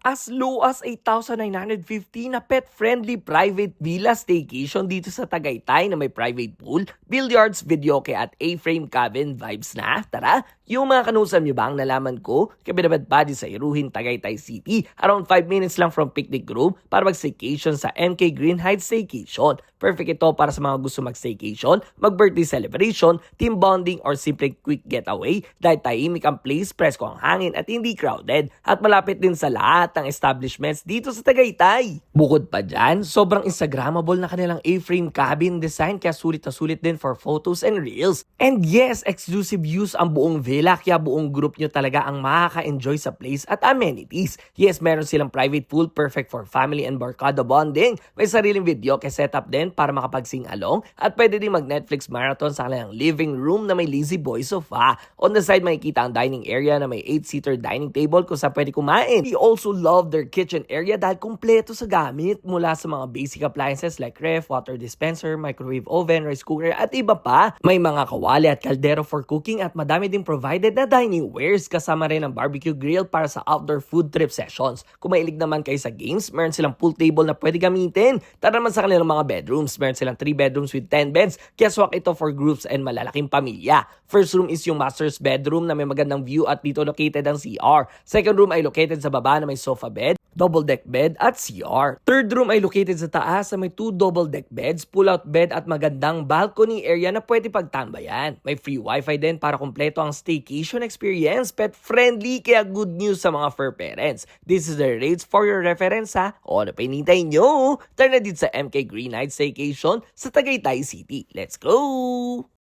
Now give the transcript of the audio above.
As low as 8,950 na pet-friendly private villa staycation dito sa Tagaytay na may private pool, billiards, videoke at A-frame cabin vibes na. Tara, yung mga kanusam nyo ba ang nalaman ko? Kabinabad body sa Iruhin, Tagaytay City. Around 5 minutes lang from Picnic Grove para mag-staycation sa MK Green Heights Staycation. Perfect ito para sa mga gusto mag-staycation, mag-birthday celebration, team bonding, or simple quick getaway dahil tahimik ang place, presko ang hangin at hindi crowded. At malapit din sa lahat ng establishments dito sa Tagaytay. Bukod pa dyan, sobrang Instagrammable na kanilang A-frame cabin design kaya sulit na sulit din for photos and reels. And yes, exclusive use ang buong villa kaya buong group nyo talaga ang makaka-enjoy sa place at amenities. Yes, meron silang private pool perfect for family and barkada bonding. May sariling video kaya setup din para makapag-sing along at pwede din mag-Netflix marathon sa kanilang living room na may lazy boy sofa. On the side makikita ang dining area na may 8-seater dining table kung saan pwede kumain. We also love their kitchen area dahil kumpleto sa gamit mula sa mga basic appliances like ref, water dispenser, microwave oven, rice cooker at iba pa. May mga kawali at kaldero for cooking at madami din provided na dining wares kasama rin ang barbecue grill para sa outdoor food trip sessions. Kung mahilig naman kayo sa games, meron silang pool table na pwede gamitin. Tara naman sa kanilang mga bedrooms. Meron silang 3 bedrooms with 10 beds kaya swak ito for groups and malalaking pamilya. First room is yung master's bedroom na may magandang view at dito located ang CR. Second room ay located sa baba na may sofa bed, double deck bed at CR. Third room ay located sa taas na may 2 double deck beds, pull out bed at magandang balcony area na pwede pagtambayan. May free wifi din para kumpleto ang staycation experience, pet friendly kaya good news sa mga fur parents. This is the rates for your reference ha. O ano pa hinihintay nyo? Tara na dito sa MK Green Heights Staycation sa Tagaytay City. Let's go!